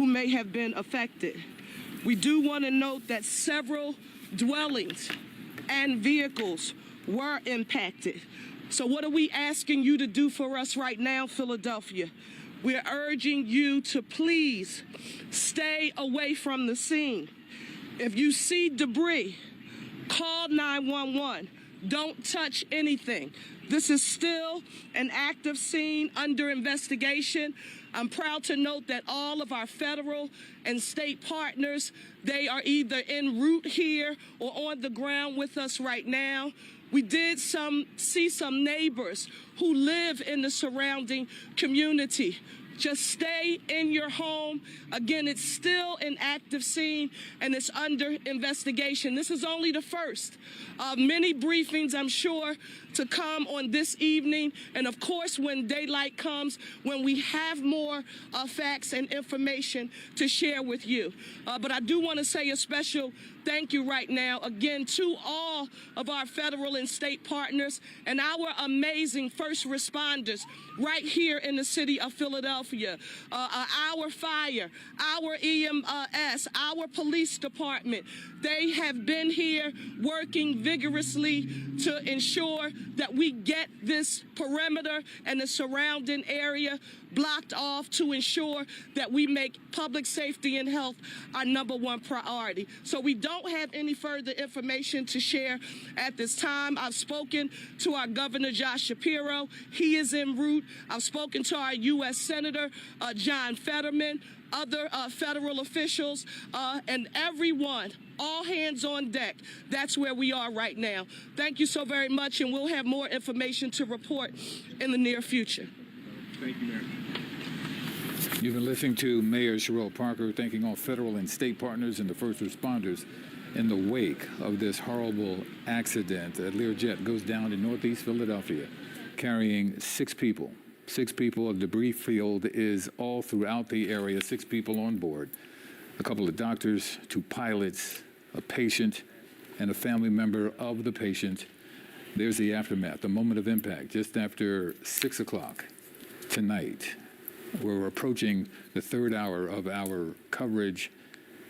who may have been affected. We do want to note that several dwellings and vehicles were impacted. So what are we asking you to do for us right now, Philadelphia? We're urging you to please stay away from the scene. If you see debris, call 911. Don't touch anything. This is still an active scene under investigation. I'm proud to note that all of our federal and state partners, they are either en route here or on the ground with us right now. We did see some neighbors who live in the surrounding community. Just stay in your home. Again, it's still an active scene and it's under investigation. This is only the first of many briefings, I'm sure, to come on this evening. And of course, when daylight comes, when we have more facts and information to share with you. But I do want to say a special thank you right now, again, to all of our federal and state partners and our amazing first responders right here in the city of Philadelphia. Our fire, our EMS, our police department, they have been here working vigorously to ensure that we get this perimeter and the surrounding area blocked off to ensure that we make public safety and health our #1 priority. So we don't have any further information to share at this time. I've spoken to our Governor Josh Shapiro. He is en route. I've spoken to our U.S. Senator John Fetterman, other federal officials, and everyone, all hands on deck. That's where we are right now. Thank you so very much, and we'll have more information to report in the near future. Thank you, Mayor. You've been listening to Mayor Sherelle Parker thanking all federal and state partners and the first responders in the wake of this horrible accident. A Learjet goes down in northeast Philadelphia, carrying 6 people. 6 people. A debris field is all throughout the area, 6 people on board. A couple of doctors, 2 pilots, a patient, and a family member of the patient. There's the aftermath, the moment of impact, just after 6 o'clock tonight. We're approaching the 3rd hour of our coverage,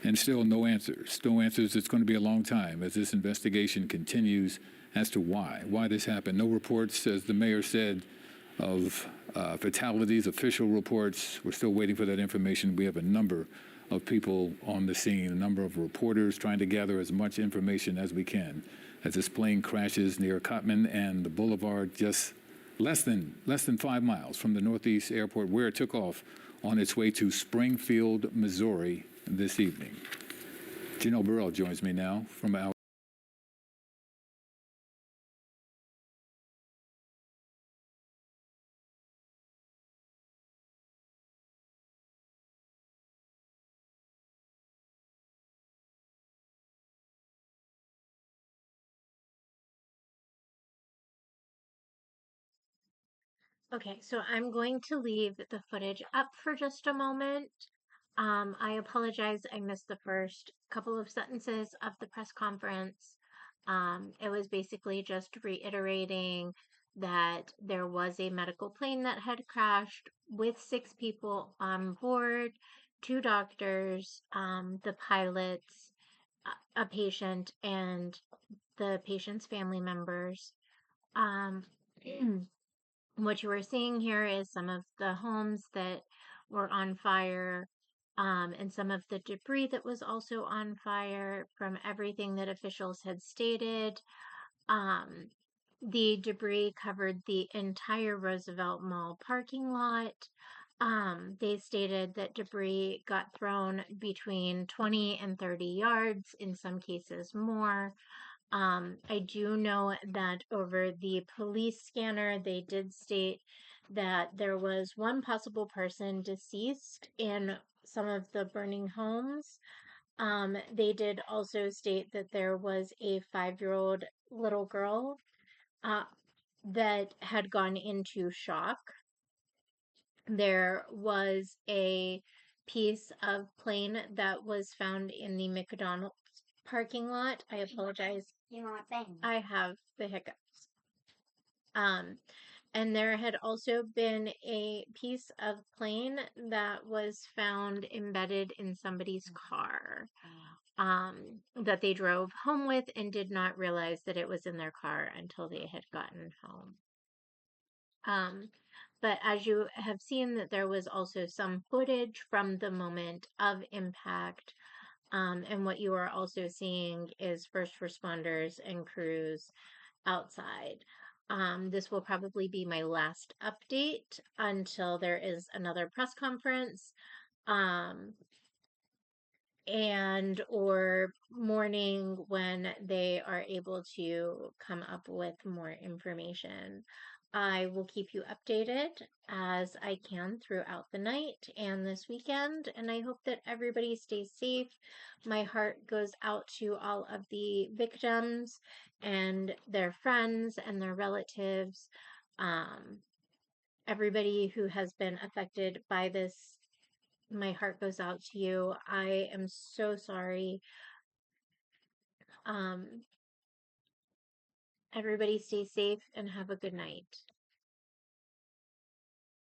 and still no answers. No answers. It's going to be a long time as this investigation continues as to why this happened. No reports, as the mayor said, of fatalities, official reports. We're still waiting for that information. We have a number of people on the scene, a number of reporters trying to gather as much information as we can as this plane crashes near Cotman and the Boulevard, just less than 5 miles from the Northeast Airport, where it took off on its way to Springfield, Missouri this evening. Janelle Burrell joins me now from our Okay, so I'm going to leave the footage up for just a moment. I apologize, I missed the first couple of sentences of the press conference. It was basically just reiterating that there was a medical plane that had crashed with 6 people on board, 2 doctors, the pilots, a patient, and the patient's family members. What you are seeing here is some of the homes that were on fire, and some of the debris that was also on fire from everything that officials had stated. The debris covered the entire Roosevelt Mall parking lot. They stated that debris got thrown between 20 and 30 yards, in some cases more. I do know that over the police scanner, they did state that there was 1 possible person deceased in some of the burning homes. They did also state that there was a 5-year-old little girl that had gone into shock. There was a piece of plane that was found in the McDonald's parking lot. I apologize. You want bang? I have the hiccups. And there had also been a piece of plane that was found embedded in somebody's car, that they drove home with and did not realize that it was in their car until they had gotten home. But as you have seen, that there was also some footage from the moment of impact. And what you are also seeing is first responders and crews outside. This will probably be my last update until there is another press conference. Um, and or morning when they are able to come up with more information. I will keep you updated as I can throughout the night and this weekend, and I hope that everybody stays safe. My heart goes out to all of the victims and their friends and their relatives. Everybody who has been affected by this, my heart goes out to you. I am so sorry. Um, Everybody stay safe and have a good night.